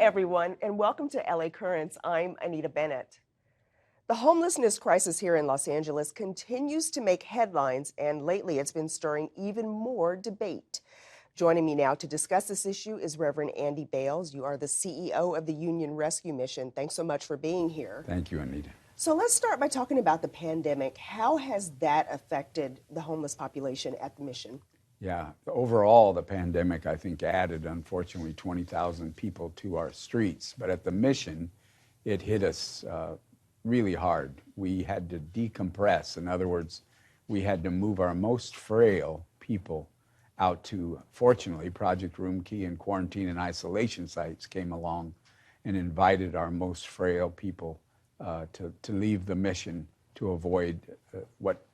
everyone, and welcome to LA Currents. I'm Anita Bennett. The homelessness crisis here in Los Angeles continues to make headlines, and lately it's been stirring even more debate. Joining me now to discuss this issue is Reverend Andy Bales. You are the CEO of the Union Rescue Mission. Thanks so much for being here. Thank you, Anita. So let's start by talking about the pandemic. How has that affected the homeless population at the mission? Yeah, overall, the pandemic, I think, added, unfortunately, 20,000 people to our streets. But at the mission, it hit us really hard. We had to decompress. In other words, we had to move our most frail people out to, fortunately, Project Room Key and quarantine and isolation sites came along and invited our most frail people to leave the mission to avoid what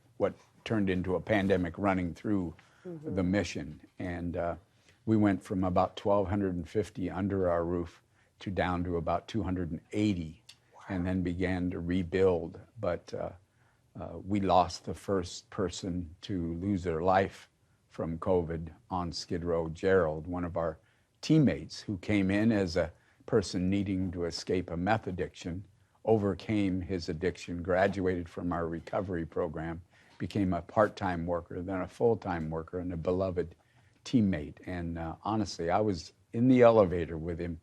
turned into a pandemic running through the mission. And we went from about 1,250 under our roof to down to about 280, and then began to rebuild. But we lost the first person to lose their life from COVID on Skid Row, Gerald, one of our teammates who came in as a person needing to escape a meth addiction, overcame his addiction, graduated from our recovery program, became a part-time worker, then a full-time worker, and a beloved teammate. And honestly, I was in the elevator with him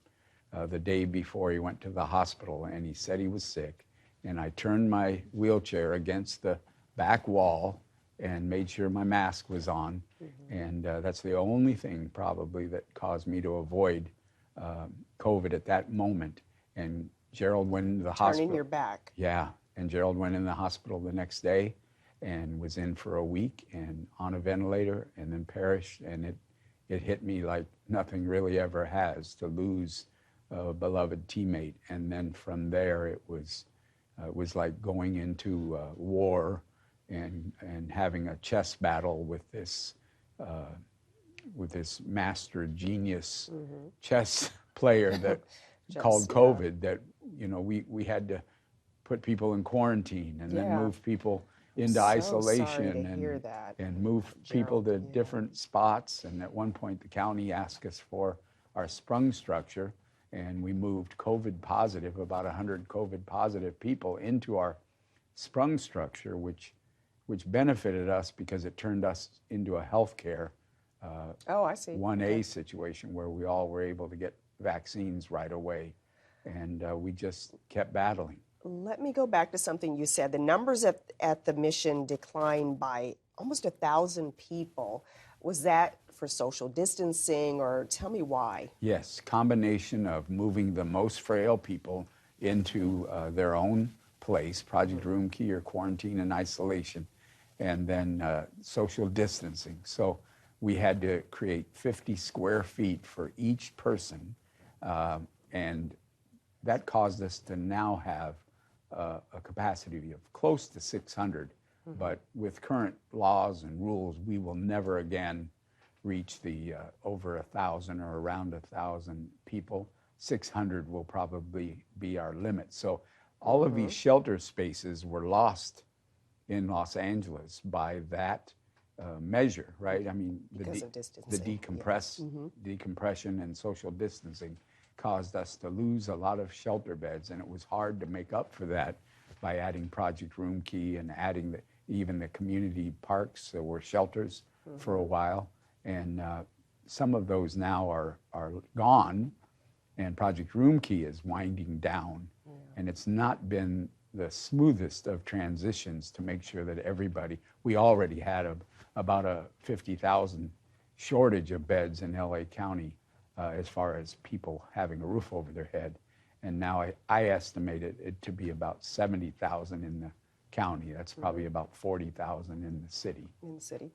the day before he went to the hospital, and he said he was sick. And I turned my wheelchair against the back wall and made sure my mask was on. And that's the only thing probably that caused me to avoid COVID at that moment. And Gerald went into the hospital. Turning your back. Yeah, and Gerald went in the hospital the next day and was in for a week and on a ventilator and then perished. And it hit me like nothing really ever has, to lose a beloved teammate. And then from there, it was like going into war and having a chess battle with this master genius chess player that called COVID. That, you know, we had to put people in quarantine and then move people into isolation and move people to different spots. And at one point, the county asked us for our sprung structure, and we moved COVID positive, about 100 COVID positive people into our sprung structure, which benefited us because it turned us into a healthcare 1A situation where we all were able to get vaccines right away. And we just kept battling. Let me go back to something you said. The numbers at the mission declined by almost 1,000 people. Was that for social distancing, or tell me why? Yes, combination of moving the most frail people into their own place, Project Room Key or quarantine and isolation, and then social distancing. So we had to create 50 square feet for each person, and that caused us to now have a capacity of close to 600. But with current laws and rules, we will never again reach the over 1,000 or around 1,000 people. 600 will probably be our limit. So all of these shelter spaces were lost in Los Angeles by that measure, right? I mean, the decompression and social distancing caused us to lose a lot of shelter beds, and it was hard to make up for that by adding Project Room Key and adding even the community parks that were shelters for a while. And some of those now are gone, and Project Room Key is winding down. And it's not been the smoothest of transitions to make sure that everybody, we already had about a 50,000 shortage of beds in LA County as far as people having a roof over their head. And now I estimate it to be about 70,000 in the county. That's probably about 40,000 in the city. In the city.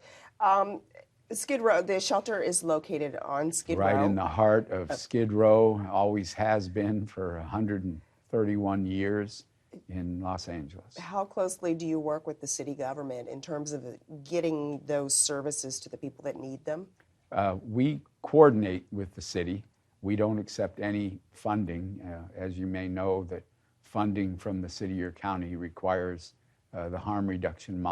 Skid Row, the shelter is located on Skid Row. Right in the heart of Skid Row, always has been for 131 years in Los Angeles. How closely do you work with the city government in terms of getting those services to the people that need them? We coordinate with the city. We don't accept any funding. As you may know, that funding from the city or county requires the harm reduction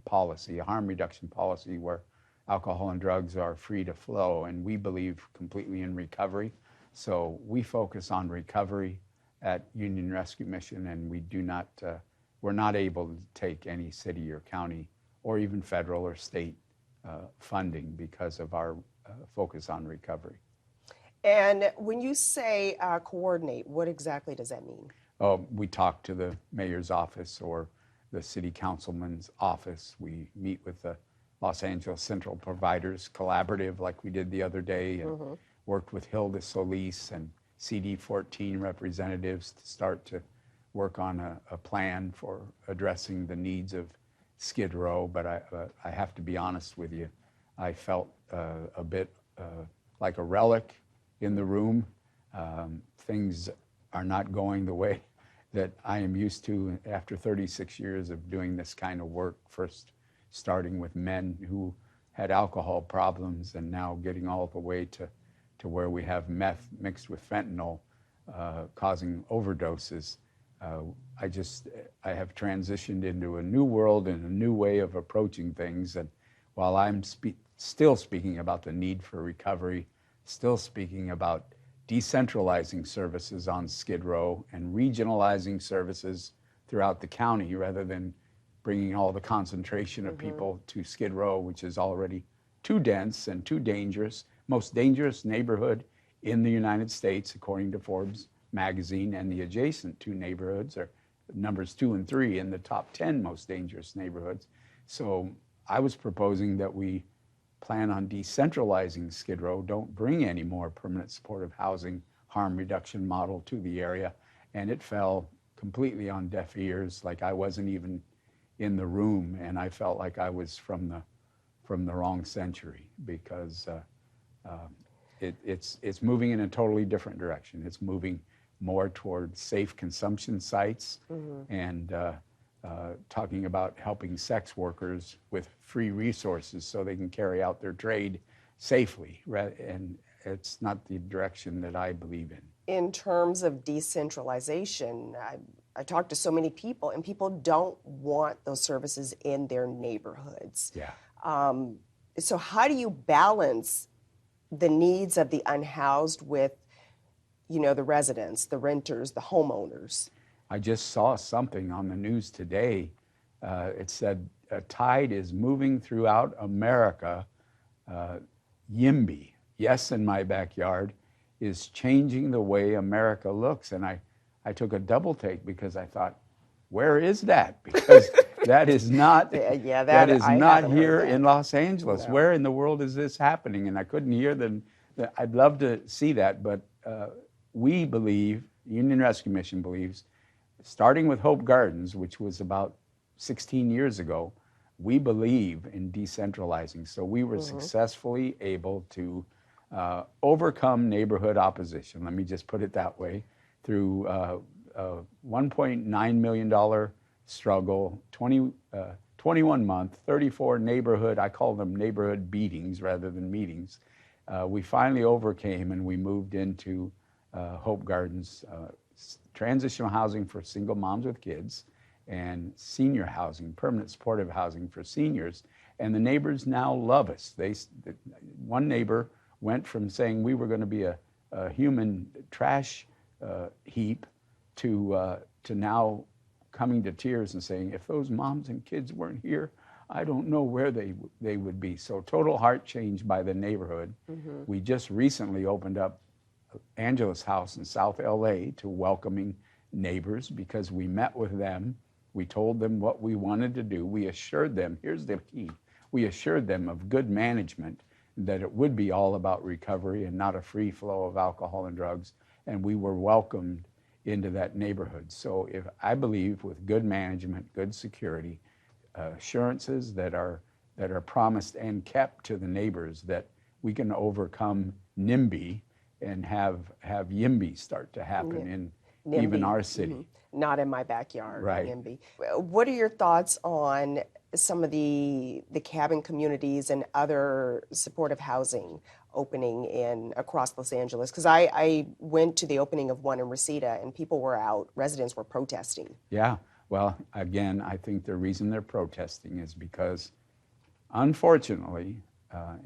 policy, a harm reduction policy where alcohol and drugs are free to flow, and we believe completely in recovery. So we focus on recovery at Union Rescue Mission, and we do not, we're not able to take any city or county or even federal or state funding because of our focus on recovery. And when you say coordinate, what exactly does that mean? We talk to the mayor's office or the city councilman's office. We meet with the Los Angeles Central Providers Collaborative like we did the other day, and worked with Hilda Solis and CD14 representatives to start to work on a plan for addressing the needs of Skid Row. But I have to be honest with you, I felt a bit like a relic in the room. Things are not going the way that I am used to after 36 years of doing this kind of work, first starting with men who had alcohol problems and now getting all the way to where we have meth mixed with fentanyl causing overdoses. I have transitioned into a new world and a new way of approaching things. And while I'm still speaking about the need for recovery, still speaking about decentralizing services on Skid Row and regionalizing services throughout the county rather than bringing all the concentration of people to Skid Row, which is already too dense and too dangerous. Most dangerous neighborhood in the United States, according to Forbes magazine, and the adjacent two neighborhoods are numbers 2 and 3 in the top 10 most dangerous neighborhoods. So I was proposing that we plan on decentralizing Skid Row, don't bring any more permanent supportive housing harm reduction model to the area. And it fell completely on deaf ears, like I wasn't even in the room, and I felt like I was from the wrong century, because it's moving in a totally different direction. It's moving more toward safe consumption sites and talking about helping sex workers with free resources so they can carry out their trade safely. And it's not the direction that I believe in. In terms of decentralization, I talk to so many people, and people don't want those services in their neighborhoods. Yeah. So how do you balance the needs of the unhoused with, the residents, the renters, the homeowners? I just saw something on the news today. It said a tide is moving throughout America. YIMBY, yes, in my backyard, is changing the way America looks. And I took a double take because I thought, where is that? Because that is not that is not here in Los Angeles. No. Where in the world is this happening? And I couldn't hear them. I'd love to see that, but we believe, Union Rescue Mission believes, starting with Hope Gardens, which was about 16 years ago, we believe in decentralizing. So we were successfully able to overcome neighborhood opposition, let me just put it that way, through a $1.9 million struggle, 21 month, 34 neighborhood, I call them neighborhood beatings rather than meetings. We finally overcame, and we moved into Hope Gardens, transitional housing for single moms with kids, and senior housing, permanent supportive housing for seniors. And the neighbors now love us. One neighbor went from saying we were going to be a human trash heap to now coming to tears and saying, if those moms and kids weren't here, I don't know where they would be. So total heart change by the neighborhood. We just recently opened up Angela's house in South LA to welcoming neighbors because we met with them. We told them what we wanted to do. We assured them, here's the key, we assured them of good management, that it would be all about recovery and not a free flow of alcohol and drugs, and we were welcomed into that neighborhood. So if I believe with good management, good security, assurances that are promised and kept to the neighbors, that we can overcome NIMBY and have YIMBY start to happen in NIMBY, even our city. Not in my backyard, right. NIMBY. What are your thoughts on some of the cabin communities and other supportive housing opening across Los Angeles? Because I went to the opening of one in Reseda, and people were out, residents were protesting. Yeah, well, again, I think the reason they're protesting is because, unfortunately,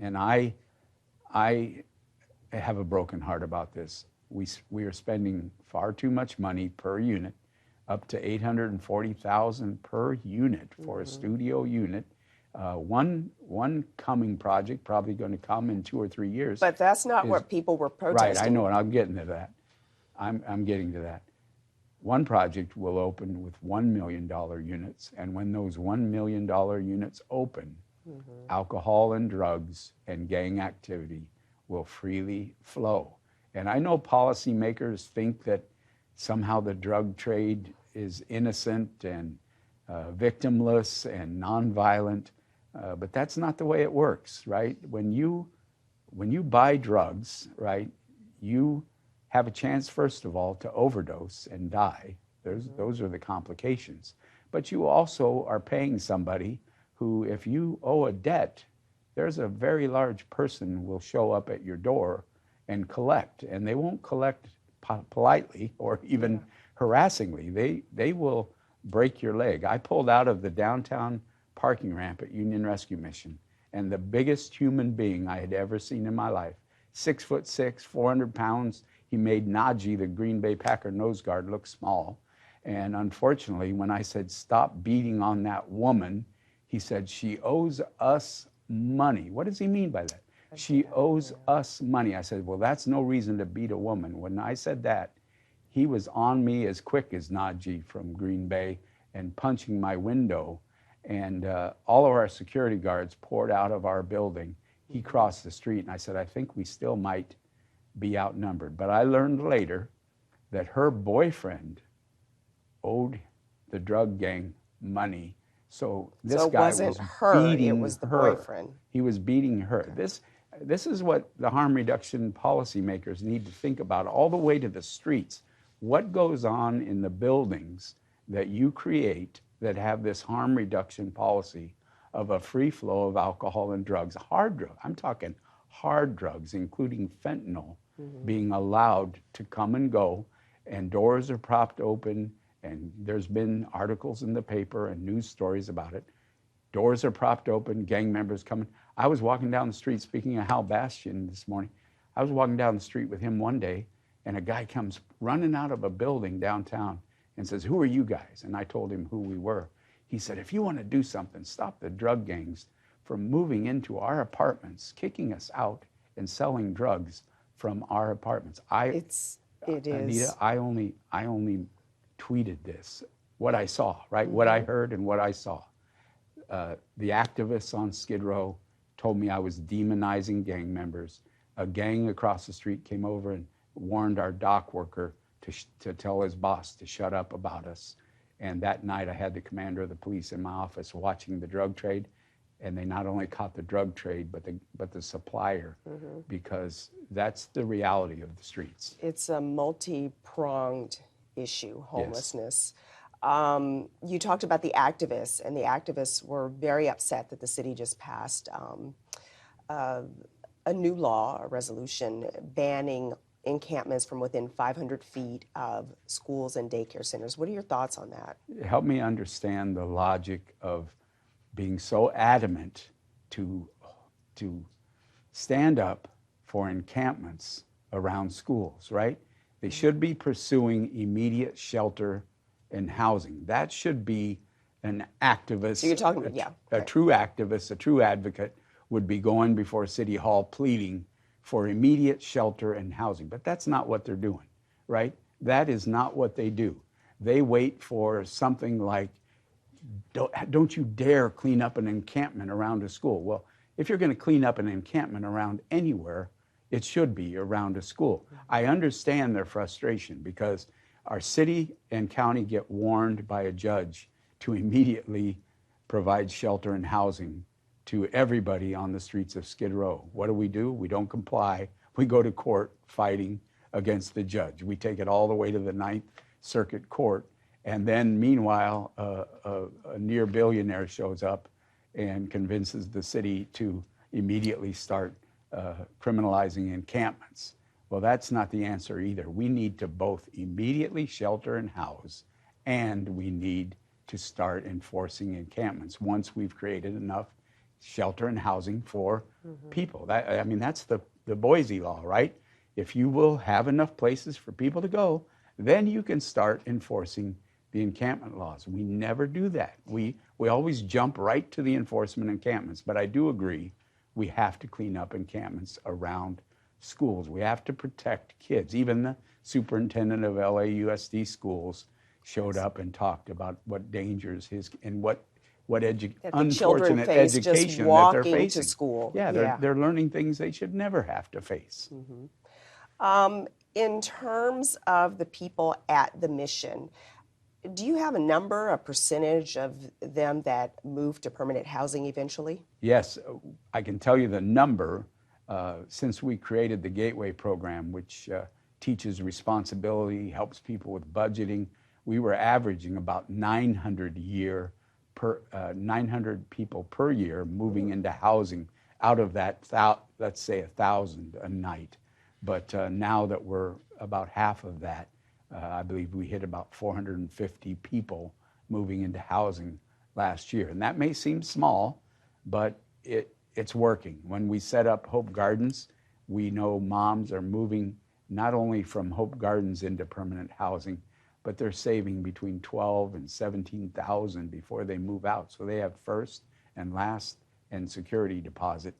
and I have a broken heart about this, we are spending far too much money per unit, up to $840,000 per unit for a studio unit. One coming project, probably going to come in 2 or 3 years. But that's not what people were protesting. Right, I know, and I'm getting to that. I'm getting to that. One project will open with $1 million units, and when those $1 million units open, alcohol and drugs and gang activity will freely flow. And I know policymakers think that somehow the drug trade is innocent and victimless and nonviolent, but that's not the way it works, right? When you buy drugs, right, you have a chance, first of all, to overdose and die. Those are the complications. But you also are paying somebody who, if you owe a debt, there's a very large person will show up at your door and collect, and they won't collect politely or even harassingly. They will break your leg. I pulled out of the downtown parking ramp at Union Rescue Mission, and the biggest human being I had ever seen in my life, 6'6", 400 pounds. He made Najee, the Green Bay Packer nose guard, look small. And unfortunately, when I said, stop beating on that woman, he said, she owes us money. What does he mean by that? She owes us money. I said, well, that's no reason to beat a woman. When I said that, he was on me as quick as Najee from Green Bay and punching my window. And all of our security guards poured out of our building. He crossed the street, and I said, I think we still might be outnumbered. But I learned later that her boyfriend owed the drug gang money. So this guy was beating her. It was the boyfriend. He was beating her. This is what the harm reduction policymakers need to think about, all the way to the streets. What goes on in the buildings that you create that have this harm reduction policy of a free flow of alcohol and drugs, hard drugs, I'm talking hard drugs, including fentanyl, being allowed to come and go, and doors are propped open, and there's been articles in the paper and news stories about it. Doors are propped open, gang members coming. I was walking down the street, speaking of Hal Bastian this morning, I was walking down the street with him one day, and a guy comes running out of a building downtown and says, who are you guys? And I told him who we were. He said, if you want to do something, stop the drug gangs from moving into our apartments, kicking us out, and selling drugs from our apartments. Anita, I only tweeted this, what I saw, right? What I heard and what I saw. The activists on Skid Row told me I was demonizing gang members. A gang across the street came over and warned our dock worker to tell his boss to shut up about us. And that night I had the commander of the police in my office watching the drug trade, and they not only caught the drug trade, but the supplier, because that's the reality of the streets. It's a multi-pronged issue, homelessness. Yes. You talked about the activists, and the activists were very upset that the city just passed a new law, a resolution banning encampments from within 500 feet of schools and daycare centers. What are your thoughts on that? Help me understand the logic of being so adamant to stand up for encampments around schools, right? They should be pursuing immediate shelter and housing. That should be an activist. So you're talking about, a true activist, a true advocate would be going before City Hall pleading for immediate shelter and housing. But that's not what they're doing, right? That is not what they do. They wait for something like, don't you dare clean up an encampment around a school. Well, if you're going to clean up an encampment around anywhere, it should be around a school. I understand their frustration because our city and county get warned by a judge to immediately provide shelter and housing to everybody on the streets of Skid Row. What do? We don't comply. We go to court fighting against the judge. We take it all the way to the Ninth Circuit Court. And then meanwhile, a near billionaire shows up and convinces the city to immediately start criminalizing encampments. Well, that's not the answer either. We need to both immediately shelter and house, and we need to start enforcing encampments once we've created enough shelter and housing for people. That's the Boise law, right? if you will have enough places for people to go, then you can start enforcing the encampment laws. We never do that. We always jump right to the enforcement encampments, but I do agree we have to clean up encampments around schools. We have to protect kids. Even the superintendent of LAUSD schools showed up and talked about what dangers and what unfortunate education that they're facing. To school. Yeah, they're learning things they should never have to face. In terms of the people at the mission, do you have a number, a percentage of them that move to permanent housing eventually? Yes, I can tell you the number since we created the Gateway program, which teaches responsibility, helps people with budgeting. We were averaging about 900 people per year moving into housing. Out of that, let's say 1,000 a night. But now that we're about half of that, I believe we hit about 450 people moving into housing last year. And that may seem small, but it's working. When we set up Hope Gardens, we know moms are moving not only from Hope Gardens into permanent housing, but they're saving between $12,000 and $17,000 before they move out. So they have first and last and security deposit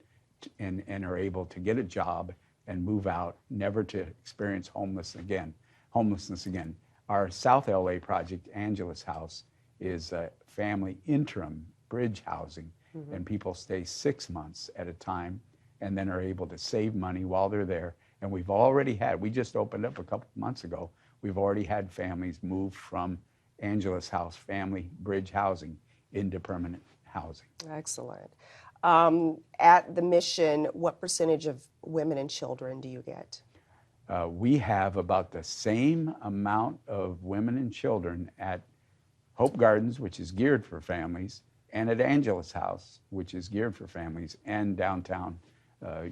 and are able to get a job and move out, never to experience homelessness again. Our South LA project, Angeles House, is a family interim bridge housing, and people stay 6 months at a time and then are able to save money while they're there. And we just opened up a couple months ago, we've already had families move from Angeles House family bridge housing into permanent housing. Excellent. At the mission, what percentage of women and children do you get? We have about the same amount of women and children at Hope Gardens, which is geared for families, and at Angeles House, which is geared for families, and downtown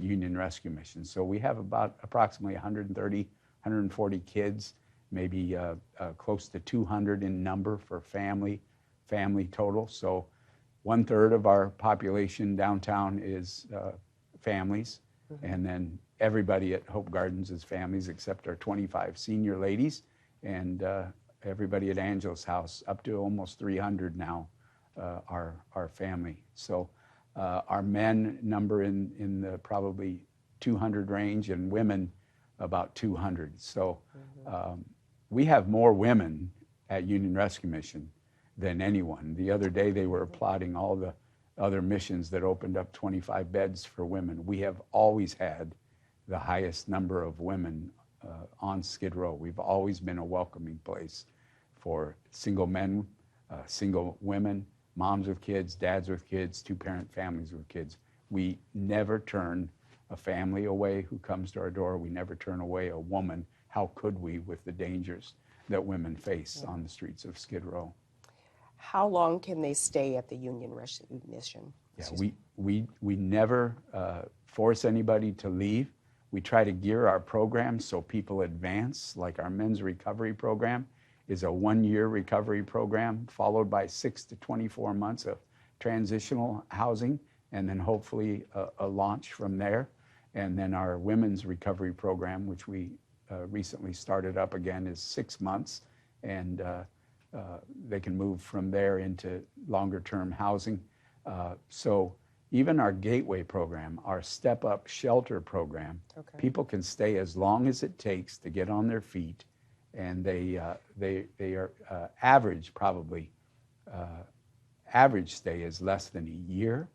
Union Rescue Mission. So we have about approximately 130, 140 kids, maybe close to 200 in number for family total. So 1/3 of our population downtown is families, and then everybody at Hope Gardens is families except our 25 senior ladies, and everybody at Angeles House, up to almost 300 now, are family. So our men number in the probably 200 range, and women about 200. So we have more women at Union Rescue Mission than anyone. The other day they were applauding all the other missions that opened up 25 beds for women. We have always had the highest number of women on Skid Row. We've always been a welcoming place for single men, single women, moms with kids, dads with kids, two-parent families with kids. We never turn a family away who comes to our door. We never turn away a woman. How could we, with the dangers that women face on the streets of Skid Row? How long can they stay at the Union Rescue Mission? Yeah, we never force anybody to leave. We try to gear our programs so people advance, like our men's recovery program is a 1-year recovery program followed by 6 to 24 months of transitional housing, and then hopefully a launch from there. And then our women's recovery program, which we recently started up again, is 6 months, and they can move from there into longer-term housing. So even our Gateway program, our step-up shelter program, people can stay as long as it takes to get on their feet, and they are average stay is less than a year,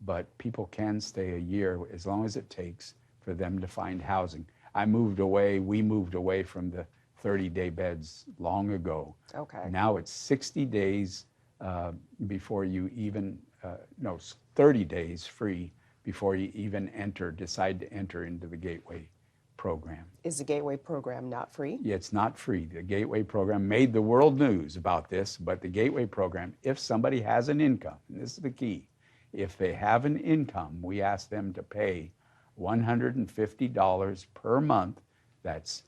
but people can stay a year as long as it takes for them to find housing. We moved away from the 30-day beds long ago. Now it's 60 days before you even, 30 days free before you even decide to enter into the Gateway program. Is the Gateway program not free? Yeah, it's not free. The Gateway program made the world news about this, but the Gateway program, if somebody has an income, and this is the key, if they have an income, we ask them to pay $150 per month. That's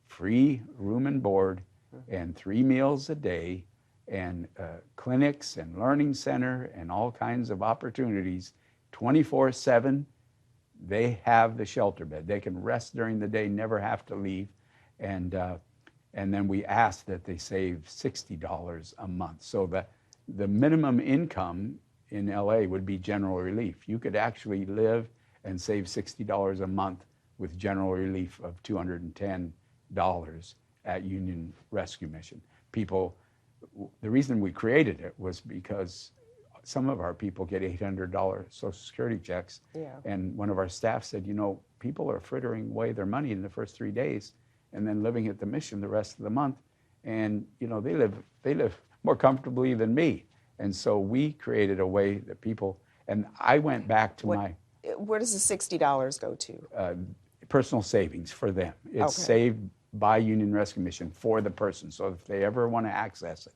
free room and board and 3 meals a day, and clinics and learning center and all kinds of opportunities 24/7. they have the shelter bed. They can rest during the day, never have to leave. And then we ask that they save $60 a month. So the minimum income in LA would be general relief. You could actually live and save $60 a month with general relief of $210 at Union Rescue Mission. People, the reason we created it was because some of our people get $800 Social Security checks. Yeah. And one of our staff said, you know, people are frittering away their money in the first 3 days and then living at the mission the rest of the month. And, you know, they live more comfortably than me. And so we created a way that people, and I went back to where does the $60 go to? Personal savings for them. It's Okay. saved by Union Rescue Mission for the person. So if they ever want to access it,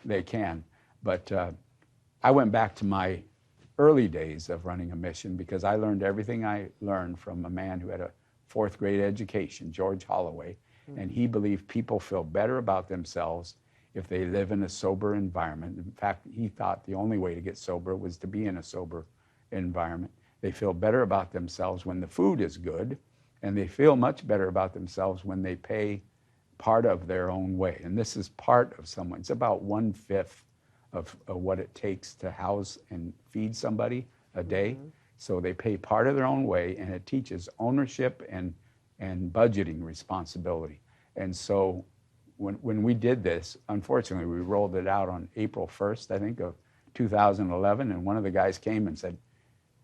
they can. But I went back to my early days of running a mission because I learned everything I learned from a man who had a 4th grade education, George Holloway, and he believed people feel better about themselves if they live in a sober environment. In fact, he thought the only way to get sober was to be in a sober environment. They feel better about themselves when the food is good, and they feel much better about themselves when they pay part of their own way. And this is part of someone. It's about 1/5 of what it takes to house and feed somebody a day. So they pay part of their own way, and it teaches ownership and budgeting responsibility. And so when we did this, unfortunately, we rolled it out on April 1st, I think, of 2011, and one of the guys came and said,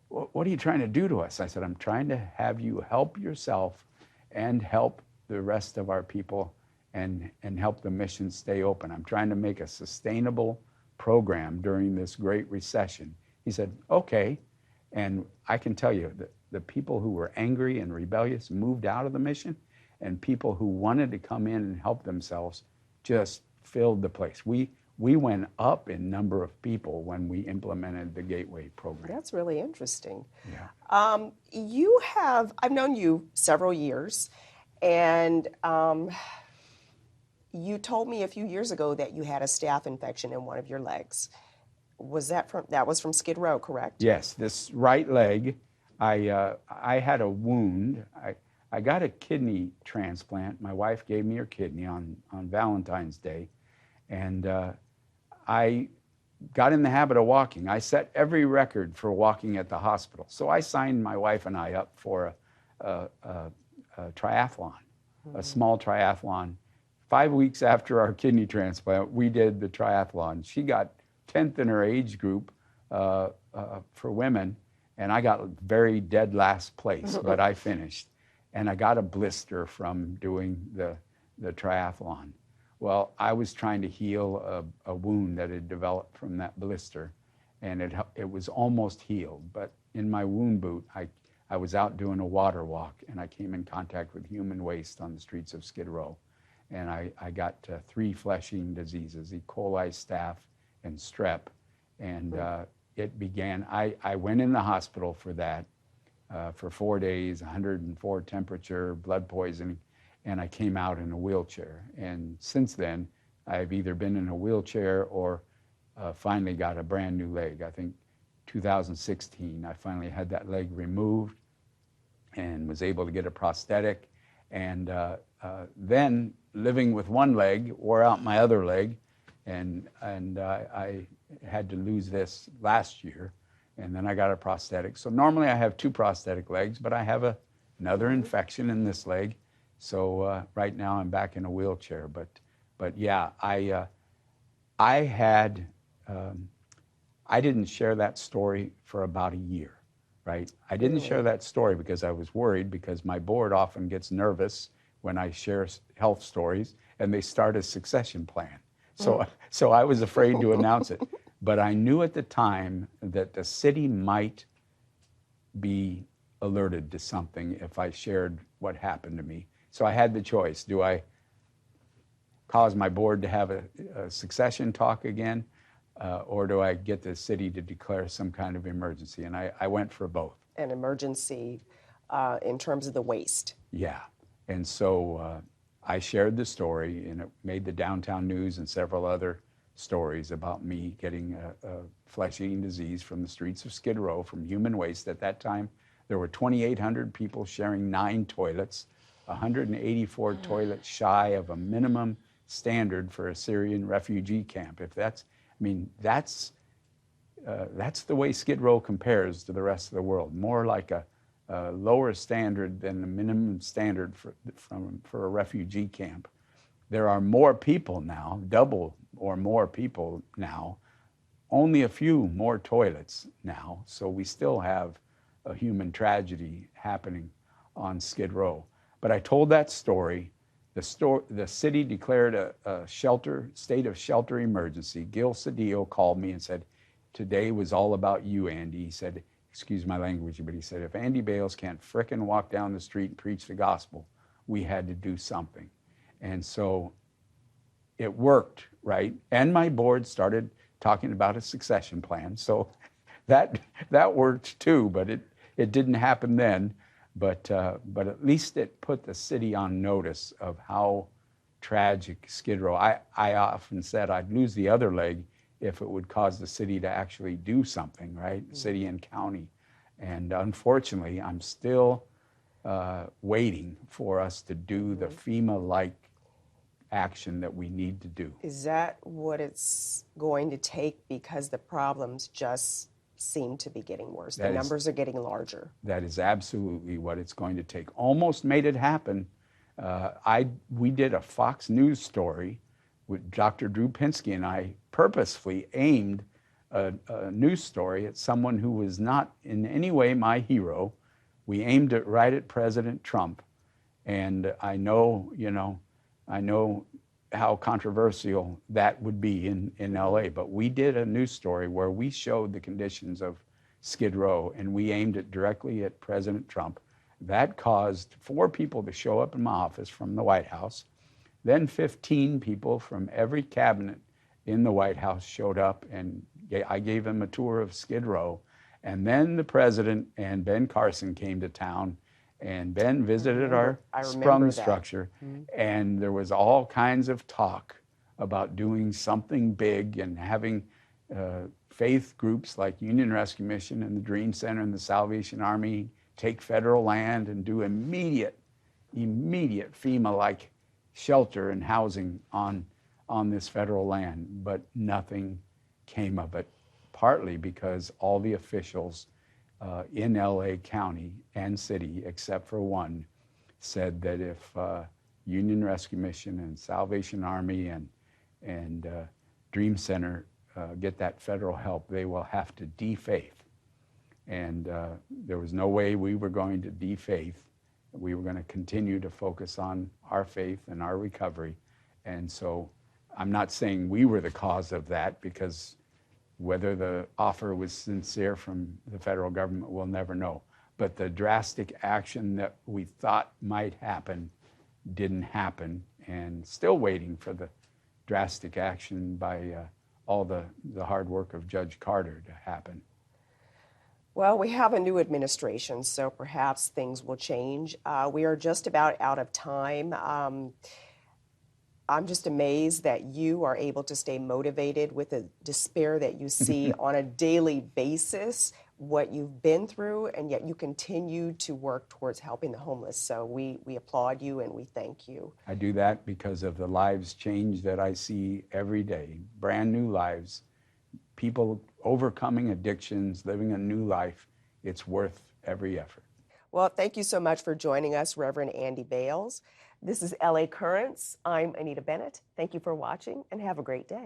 what are you trying to do to us? I said, I'm trying to have you help yourself and help the rest of our people and help the mission stay open. I'm trying to make a sustainable program during this great recession. He said, okay. And I can tell you that the people who were angry and rebellious moved out of the mission, and people who wanted to come in and help themselves just filled the place. We went up in number of people when we implemented the Gateway program. That's really interesting. Yeah. I've known you several years, and you told me a few years ago that you had a staph infection in one of your legs. That was from Skid Row, correct? Yes, this right leg, I had a wound. I got a kidney transplant. My wife gave me her kidney on Valentine's Day, and I got in the habit of walking. I set every record for walking at the hospital. So I signed my wife and I up for a triathlon, a small triathlon. 5 weeks after our kidney transplant, we did the triathlon. She got 10th in her age group for women, and I got very dead last place, but I finished. And I got a blister from doing the triathlon. Well, I was trying to heal a wound that had developed from that blister, and it was almost healed. But in my wound boot, I was out doing a water walk, and I came in contact with human waste on the streets of Skid Row. And I got 3 flesh-eating diseases, E. coli, staph, and strep. And it began, I went in the hospital for that for 4 days, 104 temperature, blood poisoning, and I came out in a wheelchair. And since then, I've either been in a wheelchair or finally got a brand new leg. I think 2016, I finally had that leg removed and was able to get a prosthetic. And then living with one leg wore out my other leg, and I had to lose this last year, and then I got a prosthetic. So normally I have 2 prosthetic legs, but I have another infection in this leg. So right now I'm back in a wheelchair. But yeah, I didn't share that story for about a year, right? I didn't share that story because I was worried, because my board often gets nervous when I share health stories, and they start a succession plan. So I was afraid to announce it. But I knew at the time that the city might be alerted to something if I shared what happened to me. So I had the choice. Do I cause my board to have a succession talk again, or do I get the city to declare some kind of emergency? And I went for both. An emergency in terms of the waste. Yeah. And so I shared the story, and it made the downtown news and several other stories about me getting a flesh-eating disease from the streets of Skid Row from human waste. At that time, There were 2,800 people sharing 9 toilets, 184 toilets shy of a minimum standard for a Syrian refugee camp. If that's, I mean, that's the way Skid Row compares to the rest of the world. More like a lower standard than the minimum standard for a refugee camp. There are more people now, double or more people now, only a few more toilets now, so we still have a human tragedy happening on Skid Row. But I told that story. The city declared a state of shelter emergency. Gil Cedillo called me and said, "Today was all about you, Andy." He said, excuse my language, but he said, if Andy Bales can't frickin' walk down the street and preach the gospel, we had to do something. And so it worked, right? And my board started talking about a succession plan. So that worked too, but it didn't happen then. But at least it put the city on notice of how tragic Skid Row. I often said I'd lose the other leg if it would cause the city to actually do something, right? Mm-hmm. City and county. And unfortunately, I'm still waiting for us to do the FEMA-like action that we need to do. Is that what it's going to take? Because the problems just seem to be getting worse. The numbers are getting larger. That is absolutely what it's going to take. Almost made it happen. We did a Fox News story with Dr. Drew Pinsky, and I purposefully aimed a news story at someone who was not in any way my hero. We aimed it right at President Trump. And I know how controversial that would be in LA, but we did a news story where we showed the conditions of Skid Row, and we aimed it directly at President Trump. That caused 4 people to show up in my office from the White House. Then 15 people from every cabinet in the White House showed up, and I gave them a tour of Skid Row. And then the president and Ben Carson came to town, and Ben visited our sprung structure. Mm-hmm. And there was all kinds of talk about doing something big and having faith groups like Union Rescue Mission and the Dream Center and the Salvation Army take federal land and do immediate FEMA-like shelter and housing on this federal land. But nothing came of it, partly because all the officials in LA County and city, except for one, said that if Union Rescue Mission and Salvation Army and Dream Center get that federal help, they will have to defaith. And there was no way we were going to defaith. We were going to continue to focus on our faith and our recovery. And so I'm not saying we were the cause of that, because whether the offer was sincere from the federal government, we'll never know. But the drastic action that we thought might happen didn't happen, and still waiting for the drastic action by all the hard work of Judge Carter to happen. Well, we have a new administration, so perhaps things will change. We are just about out of time. I'm just amazed that you are able to stay motivated with the despair that you see on a daily basis, what you've been through, and yet you continue to work towards helping the homeless. So we applaud you and we thank you. I do that because of the lives change that I see every day, brand new lives, people overcoming addictions, living a new life. It's worth every effort. Well, thank you so much for joining us, Reverend Andy Bales. This is LA Currents. I'm Anita Bennett. Thank you for watching and have a great day.